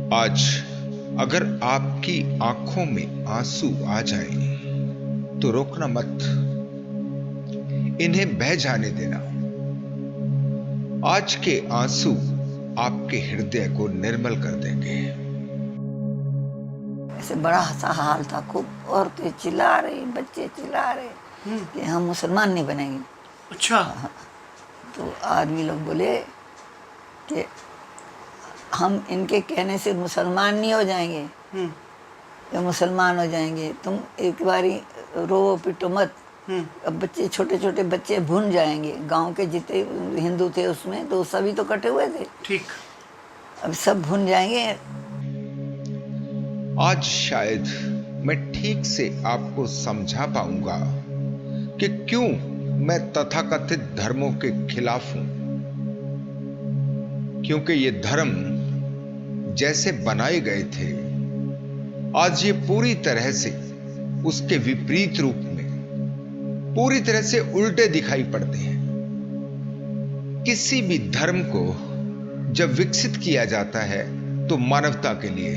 आज अगर आपकी आंखों में आंसू आ जाएं, तो रोकना मत, इन्हें बह जाने देना। आज के आंसू आपके हृदय को निर्मल कर देंगे। ऐसे बड़ा सा हाल था, खूब औरतें चिल्ला रही, बच्चे चिल्ला रहे कि हम मुसलमान नहीं बनेंगे। अच्छा। तो आदमी लोग बोले कि हम इनके कहने से मुसलमान नहीं हो जाएंगे, या मुसलमान हो जाएंगे, तुम एक बारी रो पिटो मत। अब बच्चे, छोटे छोटे बच्चे भून जाएंगे। गांव के जितने हिंदू थे उसमें तो सभी तो कटे हुए थे, ठीक। अब सब भून जाएंगे। आज शायद मैं ठीक से आपको समझा पाऊंगा कि क्यों मैं तथाकथित धर्मों के खिलाफ हूं। क्योंकि ये धर्म जैसे बनाए गए थे, आज ये पूरी तरह से उसके विपरीत रूप में, पूरी तरह से उल्टे दिखाई पड़ते हैं। किसी भी धर्म को जब विकसित किया जाता है तो मानवता के लिए,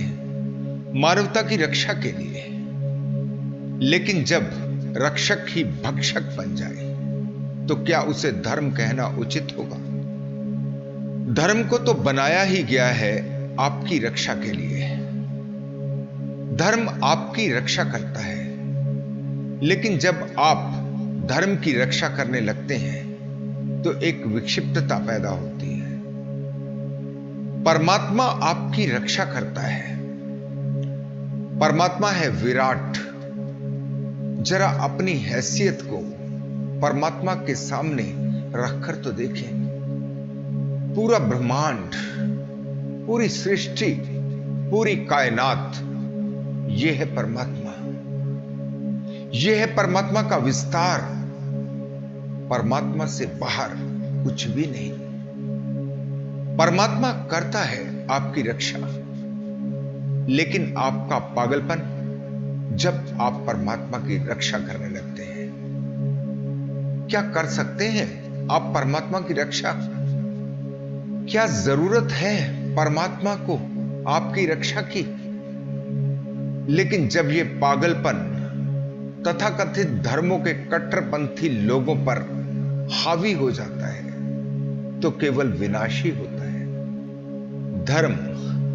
मानवता की रक्षा के लिए, लेकिन जब रक्षक ही भक्षक बन जाए तो क्या उसे धर्म कहना उचित होगा? धर्म को तो बनाया ही गया है आपकी रक्षा के लिए। धर्म आपकी रक्षा करता है, लेकिन जब आप धर्म की रक्षा करने लगते हैं तो एक विक्षिप्तता पैदा होती है। परमात्मा आपकी रक्षा करता है। परमात्मा है विराट। जरा अपनी हैसियत को परमात्मा के सामने रखकर तो देखें। पूरा ब्रह्मांड, पूरी सृष्टि, पूरी कायनात, यह है परमात्मा। यह है परमात्मा का विस्तार। परमात्मा से बाहर कुछ भी नहीं। परमात्मा करता है आपकी रक्षा, लेकिन आपका पागलपन जब आप परमात्मा की रक्षा करने लगते हैं। क्या कर सकते हैं आप परमात्मा की रक्षा? क्या जरूरत है परमात्मा को आपकी रक्षा की? लेकिन जब यह पागलपन तथाकथित धर्मों के कट्टरपंथी लोगों पर हावी हो जाता है तो केवल विनाश ही होता है। धर्म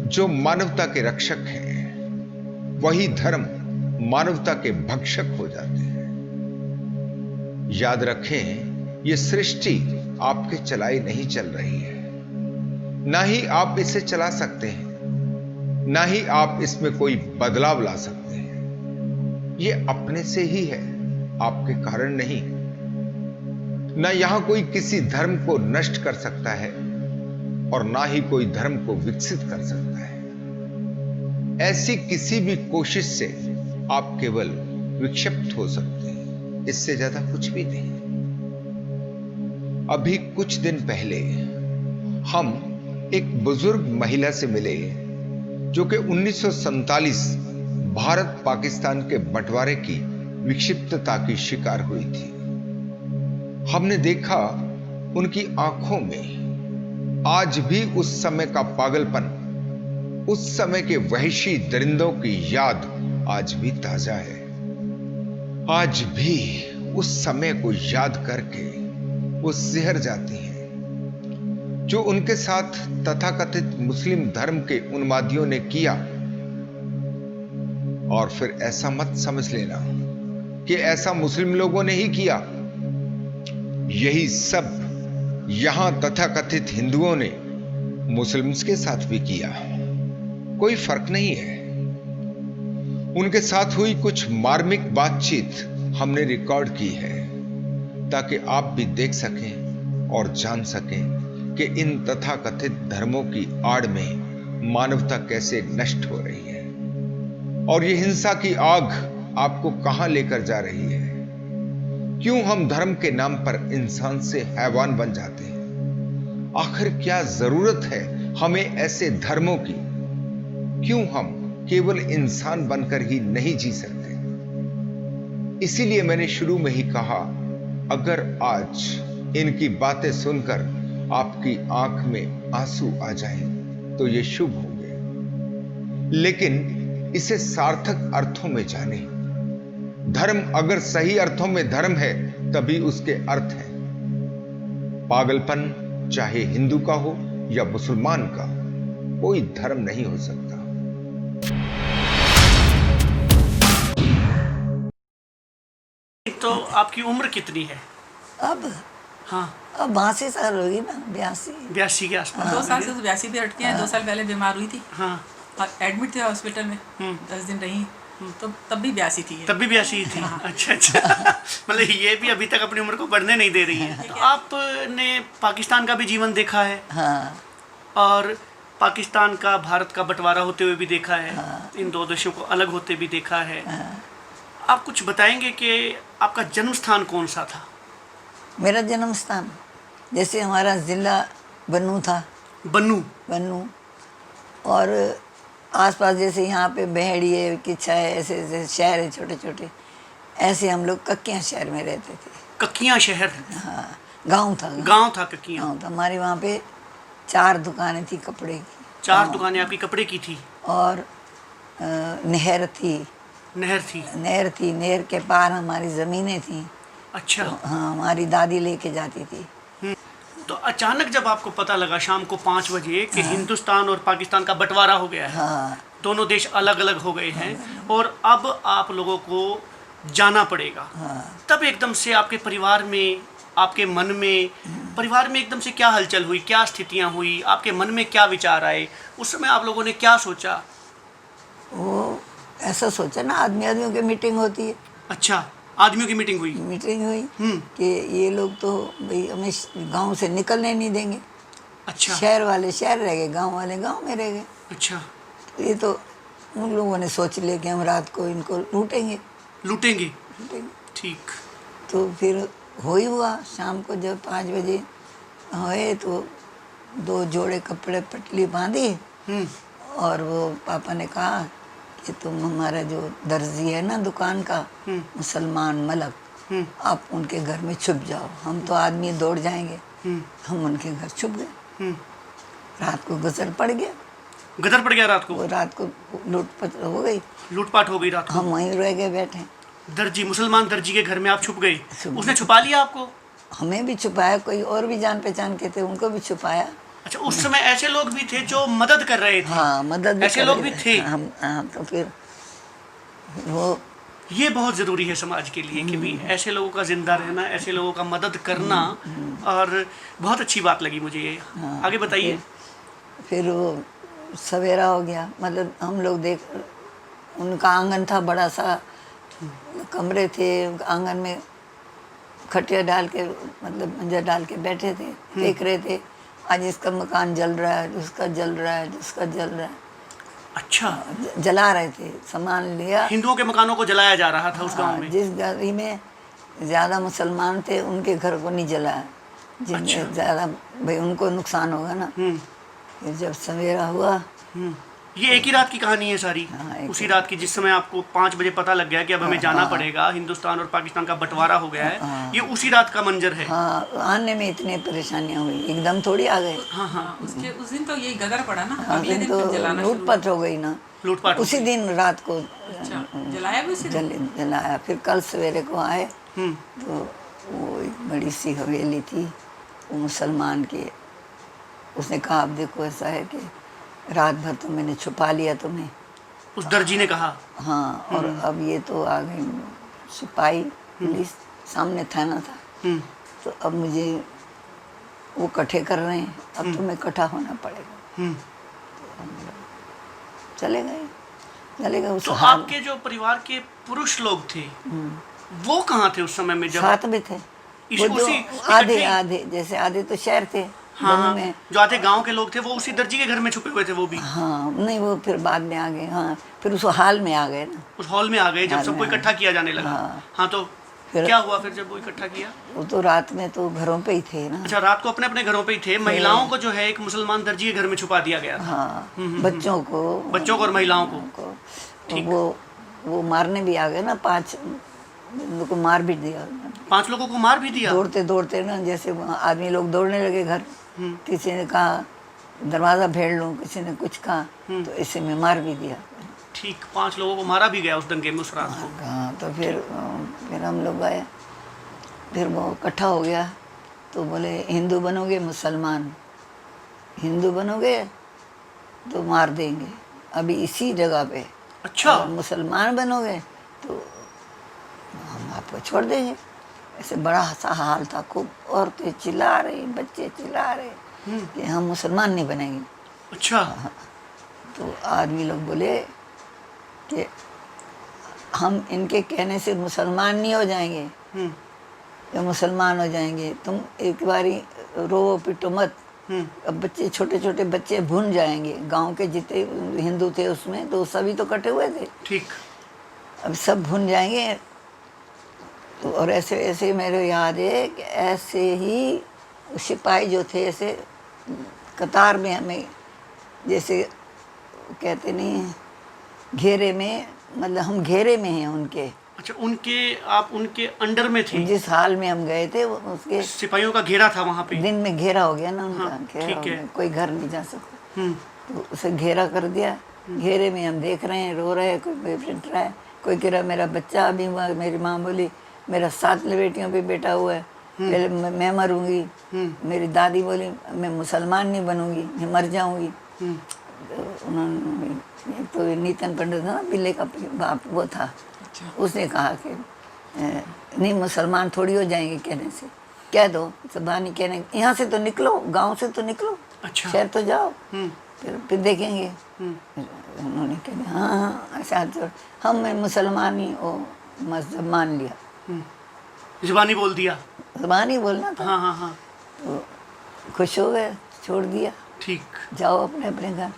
जो मानवता के रक्षक हैं, वही धर्म मानवता के भक्षक हो जाते हैं। याद रखें, यह सृष्टि आपके चलाई नहीं चल रही है, ना ही आप इसे चला सकते हैं, ना ही आप इसमें कोई बदलाव ला सकते हैं। यह अपने से ही है, आपके कारण नहीं। ना यहां कोई किसी धर्म को नष्ट कर सकता है और ना ही कोई धर्म को विकसित कर सकता है। ऐसी किसी भी कोशिश से आप केवल विक्षिप्त हो सकते हैं, इससे ज्यादा कुछ भी नहीं। अभी कुछ दिन पहले हम एक बुजुर्ग महिला से मिले जो कि 1947 भारत पाकिस्तान के बंटवारे की विक्षिप्तता की शिकार हुई थी। हमने देखा उनकी आंखों में आज भी उस समय का पागलपन, उस समय के वहशी दरिंदों की याद आज भी ताजा है। आज भी उस समय को याद करके वो सिहर जाती हैं जो उनके साथ तथाकथित मुस्लिम धर्म के उन्मादियों ने किया। और फिर ऐसा मत समझ लेना कि ऐसा मुस्लिम लोगों ने ही किया। यही सब यहां तथाकथित हिंदुओं ने मुस्लिम्स के साथ भी किया। कोई फर्क नहीं है। उनके साथ हुई कुछ मार्मिक बातचीत हमने रिकॉर्ड की है ताकि आप भी देख सकें और जान सकें कि इन तथाकथित धर्मों की आड़ में मानवता कैसे नष्ट हो रही है और ये हिंसा की आग आपको कहां लेकर जा रही है। क्यों हम धर्म के नाम पर इंसान से हैवान बन जाते हैं? आखिर क्या जरूरत है हमें ऐसे धर्मों की? क्यों हम केवल इंसान बनकर ही नहीं जी सकते? इसीलिए मैंने शुरू में ही कहा, अगर आज इनकी बातें सुनकर आपकी आंख में आंसू आ जाएं तो ये शुभ होंगे। लेकिन इसे सार्थक अर्थों में जाने। धर्म अगर सही अर्थों में धर्म है तभी उसके अर्थ हैं। पागलपन चाहे हिंदू का हो या मुसलमान का, कोई धर्म नहीं हो सकता। तो आपकी उम्र कितनी है? अब हाँ, अब 82 साल होगी ना, 82। 82 के आसपास। 2 साल से तो 82 पे अटके हैं। 2 साल पहले बीमार हुई थी हाँ, और एडमिट थे हॉस्पिटल में। 10 दिन रही तो तब भी 82 थी। तब भी 82 थी। अच्छा अच्छा। मतलब ये भी अभी तक अपनी उम्र को बढ़ने नहीं दे रही है। तो आपने पाकिस्तान का भी जीवन देखा है हाँ और पाकिस्तान का भारत का बंटवारा होते हुए भी देखा है, इन दो देशों को अलग होते भी देखा है। आप कुछ बताएंगे कि आपका जन्म स्थान कौन सा था? मेरा जन्म स्थान जैसे हमारा ज़िला बन्नू था, बन्नू। और आसपास जैसे यहाँ पे बहेड़ी है, किच्छा है, ऐसे ऐसे शहर है छोटे छोटे, ऐसे हम लोग कक्कियाँ शहर में रहते थे। कक्कियाँ शहर? हाँ, गांव था। गांव था कक्कियाँ? गांव था। हमारी वहाँ पे 4 दुकानें थी कपड़े की। 4 दुकानें आपकी कपड़े की थी? और नहर थी। नहर थी। नहर के पार हमारी ज़मीनें थी। अच्छा। तो हाँ, हमारी दादी लेके जाती थी। तो अचानक जब आपको पता लगा शाम को 5 बजे कि हिंदुस्तान और पाकिस्तान का बंटवारा हो गया है, हाँ, दोनों देश अलग अलग हो गए हैं और अब आप लोगों को जाना पड़ेगा, तब एकदम से आपके परिवार में, आपके मन में, परिवार में एकदम से क्या हलचल हुई, क्या स्थितियां हुई, आपके मन में क्या विचार आए, उस समय आप लोगों ने क्या सोचा? वो ऐसा सोचा ना, आदमियों की मीटिंग होती है। अच्छा, आदमियों की मीटिंग हुई कि ये लोग तो भाई हमें गांव से निकलने नहीं देंगे। अच्छा। शहर वाले शहर रह गए, गांव वाले गांव में रह गए। अच्छा। तो ये तो उन लोगों ने सोच लिया कि हम रात को इनको लूटेंगे। ठीक। तो फिर हुआ शाम को जब 5 बजे हुए तो 2 जोड़े कपड़े पटली बांधी और वो पापा ने कहा कि तुम हमारा जो दर्जी है ना दुकान का, मुसलमान मलक, आप उनके घर में छुप जाओ, हम तो आदमी दौड़ जाएंगे। हम उनके घर छुप गए। रात को गदर पड़ गया। रात को? वो रात को लूटपाट हो गई। रात को? हम वहीं रह गए बैठे। दर्जी, मुसलमान दर्जी के घर में आप छुप गए? उसने छुपा लिया आपको? हमें भी छुपाया, कोई और भी जान पहचान के थे उनको भी छुपाया। अच्छा, उस समय ऐसे लोग भी थे जो मदद कर रहे थे? हाँ, मदद ऐसे लोग भी थे? हम तो फिर वो ये बहुत ज़रूरी है समाज के लिए कि भी ऐसे लोगों का जिंदा रहना, ऐसे लोगों का मदद करना, और बहुत अच्छी बात लगी मुझे ये। आगे बताइए। फिर वो सवेरा हो गया, मतलब हम लोग उनका आंगन था, बड़ा सा कमरे थे, आंगन में खटिया डाल के, मतलब मंजा डाल के बैठे थे, देख रहे थे आज इसका मकान जल रहा है, उसका जल रहा है, जिसका जल रहा है। अच्छा, जला रहे थे, सामान लिया। हिंदुओं के मकानों को जलाया जा रहा था उस गांव में? जिस गली में ज़्यादा मुसलमान थे उनके घर को नहीं जलाया, जिनमें ज़्यादा भाई उनको नुकसान होगा ना। फिर जब सवेरा हुआ, ये एक ही रात की कहानी है सारी? उसी रात की, जिस समय आपको 5 बजे पता लग गया कि अब हमें जाना पड़ेगा, हिंदुस्तान और पाकिस्तान का बंटवारा हो गया है, ये उसी रात का मंजर है? हाँ, आने में इतनी परेशानियां हुई, एकदम थोड़ी आ गए। हाँ। उस दिन तो यही गदर पड़ा ना। अगले दिन तो लूटपाट हो गई ना। लूटपाट उसी दिन रात को जलाया भी उसी दिन? जलाया। फिर कल सवेरे को आए तो वो एक बड़ी सी हवेली थी, वो मुसलमान की। उसने कहा अब देखो ऐसा है कि रात भर तो मैंने छुपा लिया तुम्हें। उस दर्जी ने कहा? हाँ, और अब ये तो आ गई सिपाही, पुलिस, सामने थाना था, तो अब मुझे वो इकट्ठे कर रहे हैं, अब तुम्हें इकट्ठा होना पड़ेगा। तो हम चले गए। तो आपके जो परिवार के पुरुष लोग थे वो कहाँ थे उस समय में जब? साथ में थे वो, जो आधे जैसे आधे तो शहर थे। हाँ, में जो आधे गांव के लोग थे वो उसी दर्जी के घर में छुपे हुए थे वो भी? हाँ, नहीं वो फिर बाद में आ गए। हाँ, फिर उस हॉल में आ गए ना। उस हॉल में आ गए जब सबको इकट्ठा किया जाने लगा? हाँ, तो फिर क्या हुआ फिर जब वो इकट्ठा किया? वो तो रात में तो घरों पे ही थे ना। अच्छा, रात को अपने अपने घरों पे ही थे। महिलाओं को जो है एक मुसलमान दर्जी के घर में छुपा दिया गया था? हाँ, बच्चों को और महिलाओं को। वो मारने भी आ गए ना, 5 को मार भी दिया। 5 लोगों को मार भी दिया? दौड़ते ना, जैसे आदमी लोग दौड़ने लगे घर, किसी ने कहा दरवाज़ा भेड़ लूँ, किसी ने कुछ कहा तो इसे में मार भी दिया। ठीक, 5 लोगों को मारा भी गया उस दंगे में उस रात को। हाँ, तो फिर हम लोग गए, फिर वो इकट्ठा हो गया तो बोले हिंदू बनोगे मुसलमान, हिंदू बनोगे तो मार देंगे अभी इसी जगह पे, अच्छा। और मुसलमान बनोगे तो हम आपको छोड़ देंगे। ऐसे बड़ा सा हाल था, खूब औरतें चिल्ला रही, बच्चे चिल्ला रहे कि हम मुसलमान नहीं बनेंगे। अच्छा। तो आदमी लोग बोले कि हम इनके कहने से मुसलमान नहीं हो जाएंगे, ये मुसलमान हो जाएंगे, तुम एक बारी रो पिटो मत। अब बच्चे, छोटे छोटे बच्चे भून जाएंगे, गांव के जितने हिंदू थे उसमें तो सभी तो कटे हुए थे, ठीक। अब सब भून जाएंगे। तो और ऐसे ऐसे मेरे याद है कि ऐसे ही सिपाही जो थे ऐसे कतार में हमें, जैसे कहते नहीं घेरे में, मतलब हम घेरे में हैं उनके। अच्छा, आप उनके अंडर में थे? जिस हाल में हम गए थे उसके सिपाहियों का घेरा था वहाँ पे? दिन में घेरा हो गया ना उनका। हाँ, घेरा हो ठीक है। गया, कोई घर नहीं जा सकता। तो उसे घेरा कर दिया, घेरे में हम देख रहे हैं, रो रहे हैं, कोई पेशेंट रहा है, कोई कह रहा मेरा बच्चा अभी हुआ। मेरी माँ बोली मेरा 7 बेटियों पे बेटा हुआ है, पहले मैं मरूंगी। मेरी दादी बोली मैं मुसलमान नहीं बनूंगी, मैं मर जाऊंगी। तो उन्होंने, तो नीतन पंडित था ना, पिल्ले का बाप वो था, उसने कहा कि नहीं मुसलमान थोड़ी हो जाएंगे कहने से, कह दो जबानी कहने, यहाँ से तो निकलो, गांव से तो निकलो, अच्छा। शहर तो जाओ, फिर देखेंगे। उन्होंने कहा हाँ हाँ ऐसा, तो हम मुसलमान ही वो मजहब मान लिया। जुबानी बोल दिया? जबानी बोलना था। हाँ हाँ हाँ। तो खुश हो गए, छोड़ दिया, ठीक। जाओ अपने अपने घर।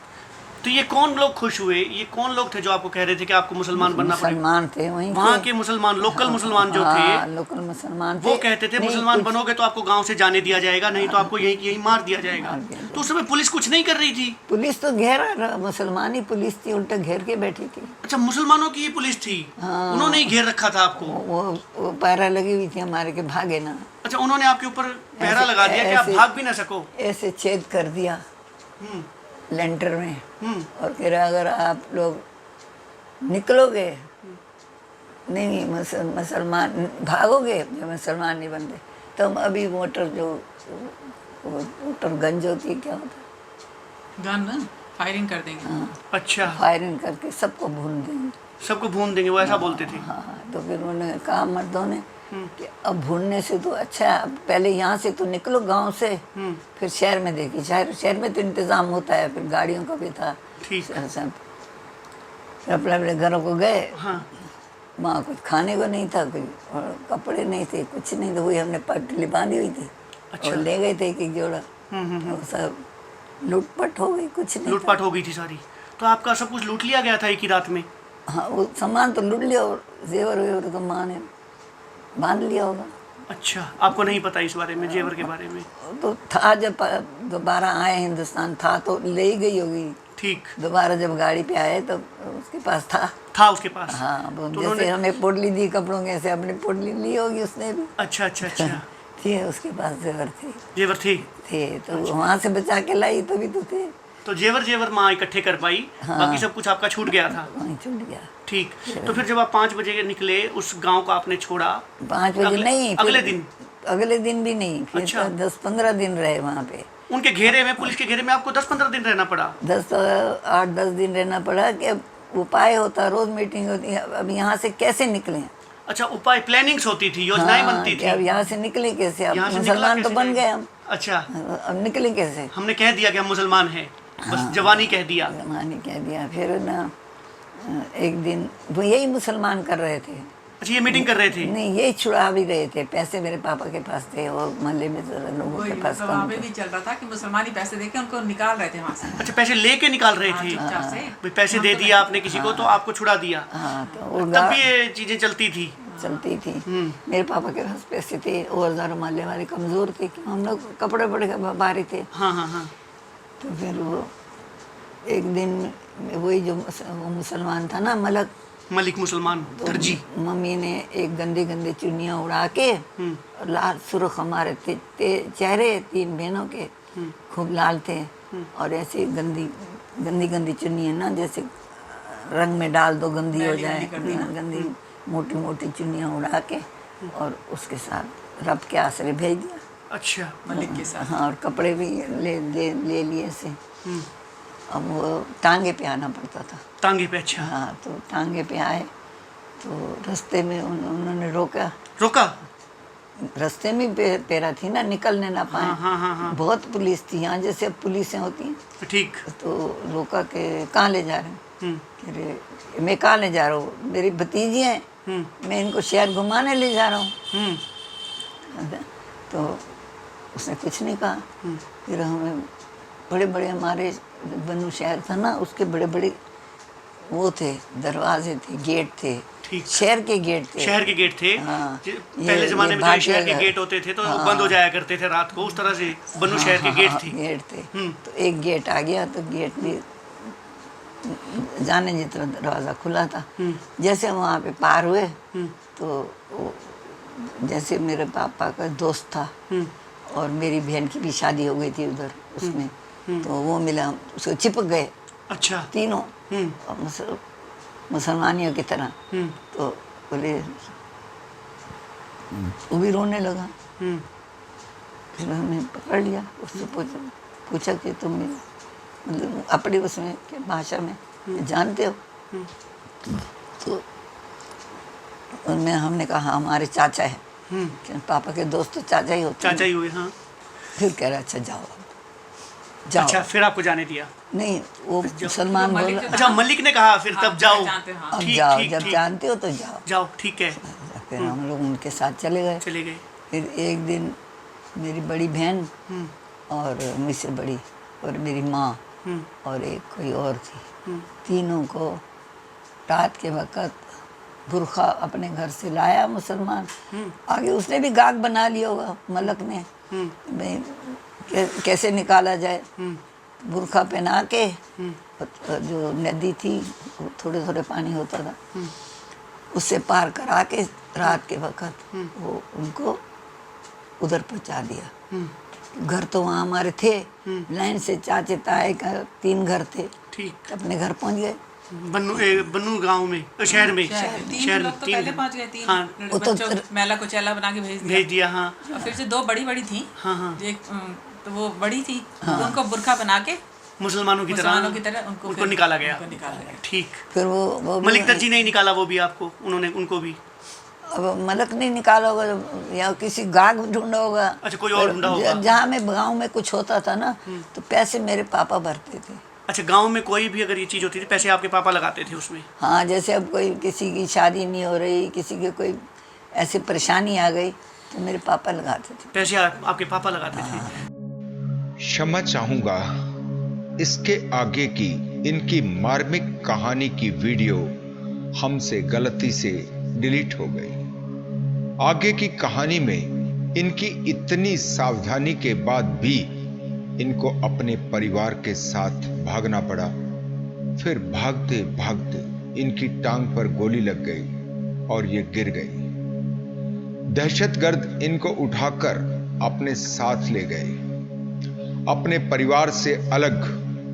तो ये कौन लोग खुश हुए? ये कौन लोग थे जो आपको कह रहे थे कि आपको मुसलमान बनना पड़ेगा? मुसलमान थे वहीं वहाँ के मुसलमान, लोकल मुसलमान जो हाँ, थे, लोकल मुसलमान थे। वो कहते थे नहीं, मुसलमान कुछ- बनोगे तो आपको गांव से जाने दिया जाएगा, नहीं तो आपको यहीं यहीं मार दिया जाएगा। मार दिया तो उस समय पुलिस कुछ नहीं कर रही थी? पुलिस तो घेरा, मुसलमानी पुलिस थी, उल्टा घेर के बैठी थी। अच्छा, मुसलमानों की ये पुलिस थी? उन्होंने ही घेर रखा था आपको? वो पैरा लगी हुई थी हमारे के, भागे ना। अच्छा, उन्होंने आपके ऊपर पहरा लगा दिया कि आप ऐसे- भाग भी ना सको? ऐसे छेद कर दिया हम्म, लेंटर में, हम्म, और कह रहा अगर आप लोग निकलोगे, नहीं मुसलमान भागोगे, जो मुसलमान नहीं बनते, तो हम अभी मोटर गन जो होती है, क्या होता है, गन ना फायरिंग कर देंगे। अच्छा, फायरिंग करके सबको भून देंगे। सबको भून देंगे, वो ऐसा बोलते थे? हाँ, तो फिर उन्होंने कहा मर्दों ने कि अब भूनने से तो अच्छा है, अब पहले यहाँ से तो निकलो गांव से, फिर शहर में देखिए, शहर में तो इंतज़ाम होता है, फिर गाड़ियों का भी था। ठीक। सब फिर अपने अपने घरों को गए। हाँ। वहाँ कुछ खाने को नहीं था, कोई और कपड़े नहीं थे, कुछ नहीं था, वही हमने पटली बांधी हुई थी। अच्छा। और ले गए थे एक जोड़ा, और सब लूटपाट हो गई, कुछ नहीं था। लूटपाट हो गई थी सारी? तो आपका सब कुछ लूट लिया गया था एक ही रात में? हाँ, वो सामान तो लूट लिया, और जेवर वेवर तो माँ ने बांध लिया होगा। अच्छा, आपको नहीं पता इस बारे में, जेवर के बारे में? तो था, जब दोबारा आए हिंदुस्तान था तो ले ही गई होगी। ठीक। दोबारा जब गाड़ी पे आए तो उसके पास था उसके पास? हाँ, वो तो जैसे हमें पोटली दी कपड़ों के, ऐसे अपनी पोटली ली होगी उसने भी। अच्छा अच्छा अच्छा। थे उसके पास जेवर जेवर थे? तो वहाँ से बचा के लाई, तभी तो थे। तो जेवर माँ इकट्ठे कर पाई, बाकी सब कुछ आपका छूट गया था? वहीं छूट गया। ठीक। तो फिर जब आप 5 बजे निकले, उस गांव को आपने छोड़ा? 5 बजे नहीं, फिर अगले दिन भी नहीं, फिर अच्छा। 10-15 दिन रहे वहाँ पे। उनके घेरे में, पुलिस के घेरे में आपको 10-15 दिन रहना पड़ा? 8-10 दिन रहना पड़ा कि उपाय होता, रोज मीटिंग होती है, अब यहाँ से कैसे निकलें। अच्छा, उपाय, प्लानिंग्स होती थी, योजनाएं बनती कि थी? अब यहाँ से निकले कैसे, अब यहाँ से मुसलमान निकला तो बन कैसे? गए हम। अच्छा, अब निकले कैसे, हमने कह दिया कि हम मुसलमान हैं, बस जवानी कह दिया। जमाने कह दिया। फिर ना एक दिन वो यही मुसलमान कर रहे थे। अच्छा, ये मीटिंग कर रहे थे? नहीं, यही छुड़ा भी रहे थे, पैसे मेरे पापा के पास थे और मोहल्ले में लोगों वही के पास तो वहाँ कम पे थे। भी चल रहा था कि मुसलमानी पैसे देके उनको निकाल रहे थे वहाँ से। अच्छा, पैसे लेके निकाल रहे हाँ, थे? चुपचाप से। भाई पैसे दे दिया आपने किसी को तो आपको छुड़ा दिया? हाँ, तो वो तब भी ये चीजें चलती थी? चलती थी। मेरे पापा के पास पैसे थे, और ज़्यादा मोहल्ले वाले कमज़ोर थे, कि हम लोग कपड़े बड़े भारी थे। हाँ हाँ हाँ। तो फिर वो एक दिन वही जो वो मुसलमान था ना, मलिक मुसलमान दर्जी, मम्मी ने एक गंदे गंदे चुन्नियाँ उड़ा के, लाल सुर्ख हमारे चेहरे 3 बहनों के खूब लाल थे, और ऐसी गंदी गंदी गंदी चुन्नी है ना, जैसे रंग में डाल दो गंदी हो जाए, गंदी मोटी मोटी चुन्नियाँ उड़ा के और उसके साथ रब के आसरे भेज दिया। अच्छा, मलिक के साथ। हाँ, और कपड़े भी ले लिए से। अब वो टांगे पे आना पड़ता था। टांगे पे? अच्छा। हाँ, तो टांगे पे आए तो रास्ते में उन्होंने रोका। रास्ते में पेरा थी ना, निकलने ना पाए। हाँ। बहुत पुलिस थी यहाँ, जैसे अब पुलिसें होती हैं। ठीक। तो रोका के कहाँ ले जा रहे हैं? कह रहे मैं कहाँ ले जा रहा हूँ, मेरी भतीजी हैं, मैं इनको शहर घुमाने ले जा रहा हूँ। तो उसने कुछ नहीं कहा। फिर हमें बड़े बड़े, हमारे बन्नू शहर था ना, उसके बड़े बड़े वो थे, दरवाजे थे, गेट थे। ठीक। शहर के गेट थे। शहर के गेट थे। हाँ, पहले जमाने में जो शहर के गेट होते थे तो बंद हो जाया करते थे रात को, उस तरह से बन्नू शहर के गेट थे। गेट थे। तो एक गेट आ गया तो गेट भी जाने जितना दरवाज़ा खुला था। जैसे हम वहाँ पे पार हुए तो जैसे मेरे पापा का दोस्त था और मेरी बहन की भी शादी हो गई थी उधर उसमें, तो वो मिला, उसको चिपक गए। अच्छा। तीनों मुसलमानियों की तरह। तो बोले, वो भी रोने लगा। फिर हमने पकड़ लिया, उससे पूछा कि तुम मतलब अपनी उसमें क्या भाषा में जानते हो? तो उनमें हमने कहा हमारे चाचा है। पापा के दोस्त तो चाचा ही होते, चाचा ही हुए। हाँ। फिर कह रहा अच्छा जाओ जाओ। अच्छा, फिर आपको जाने दिया? नहीं, वो सलमान बोला। अच्छा, मलिक ने कहा फिर तब जाओ। अब जाओ, जब जानते हो तो जाओ। ठीक है। फिर हम लोग उनके साथ चले गए। फिर एक दिन मेरी बड़ी बहन और मुझसे बड़ी और मेरी माँ और एक कोई और थी, तीनों को रात के वक़्त बुरखा अपने घर से लाया मुसलमान। आगे उसने भी गाग बना लिया होगा मलक ने, कैसे निकाला जाए। बुरखा पहना के जो नदी थी थोड़े थोड़े पानी होता था, उससे पार करा के रात के वक़्त वो उनको उधर पहुंचा दिया। घर तो वहाँ हमारे थे, लाइन से चाचे ताए का 3 घर थे। ठीक। अपने घर पहुंच गए बन्नू गांव में, शहर में। शहर में तो पहले पहुंच गए। 3 हाँ, बच्चों मेला को चेला बना के भेज दिया। हाँ। और फिर से 2 बड़ी बड़ी थी। हाँ। तो वो बड़ी थी। हाँ। तो उनको बुरखा बना के मुसलमानों की तरह उनको निकाला गया। ठीक। फिर वो मलिक दर्जी नहीं निकाला वो भी आपको? उनको भी? अब मलक नहीं निकाला होगा या किसी गाग ढूंढा होगा। अच्छा, कोई और ढूंढा होगा। जहाँ में गांव में कुछ होता था ना तो पैसे मेरे पापा भरते थे। अच्छा, गांव में कोई भी अगर ये चीज़ होती थी पैसे आपके पापा लगाते थे उसमें? हाँ, जैसे अब कोई किसी की शादी नहीं हो रही, किसी की कोई ऐसी परेशानी आ गई तो मेरे पापा लगाते थे पैसे। आपके पापा लगाते थे? क्षमा चाहूंगा, इसके आगे की इनकी मार्मिक कहानी की वीडियो हमसे गलती से डिलीट हो गई। आगे की कहानी में इनकी इतनी सावधानी के बाद भी इनको अपने परिवार के साथ भागना पड़ा। फिर भागते भागते इनकी टांग पर गोली लग गई और ये गिर गई। दहशतगर्द इनको उठाकर अपने साथ ले गए। अपने परिवार से अलग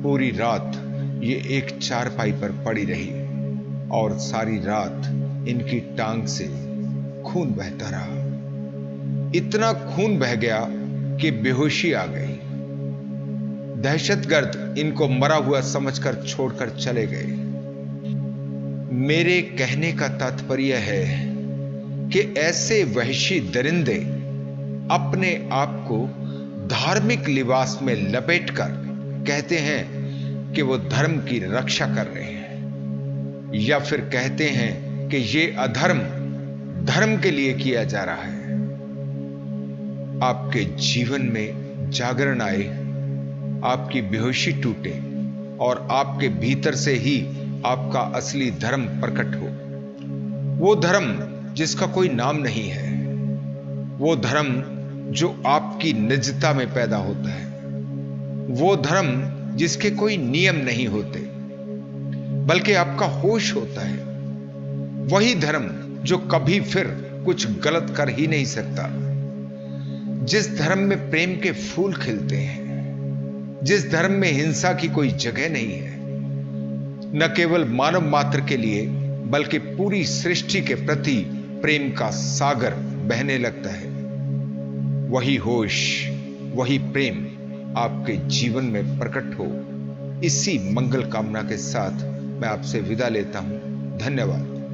पूरी रात ये एक चारपाई पर पड़ी रही और सारी रात इनकी टांग से खून बहता रहा। इतना खून बह गया कि बेहोशी आ गई। दहशतगर्द इनको मरा हुआ समझकर छोड़कर चले गए। मेरे कहने का तात्पर्य है कि ऐसे वहशी दरिंदे अपने आप को धार्मिक लिबास में लपेटकर कहते हैं कि वो धर्म की रक्षा कर रहे हैं, या फिर कहते हैं कि ये अधर्म धर्म के लिए किया जा रहा है। आपके जीवन में जागरण आए, आपकी बेहोशी टूटे और आपके भीतर से ही आपका असली धर्म प्रकट हो। वो धर्म जिसका कोई नाम नहीं है, वो धर्म जो आपकी निजता में पैदा होता है, वो धर्म जिसके कोई नियम नहीं होते बल्कि आपका होश होता है, वही धर्म जो कभी फिर कुछ गलत कर ही नहीं सकता। जिस धर्म में प्रेम के फूल खिलते हैं, जिस धर्म में हिंसा की कोई जगह नहीं है, न केवल मानव मात्र के लिए बल्कि पूरी सृष्टि के प्रति प्रेम का सागर बहने लगता है। वही होश, वही प्रेम आपके जीवन में प्रकट हो, इसी मंगल कामना के साथ मैं आपसे विदा लेता हूं। धन्यवाद।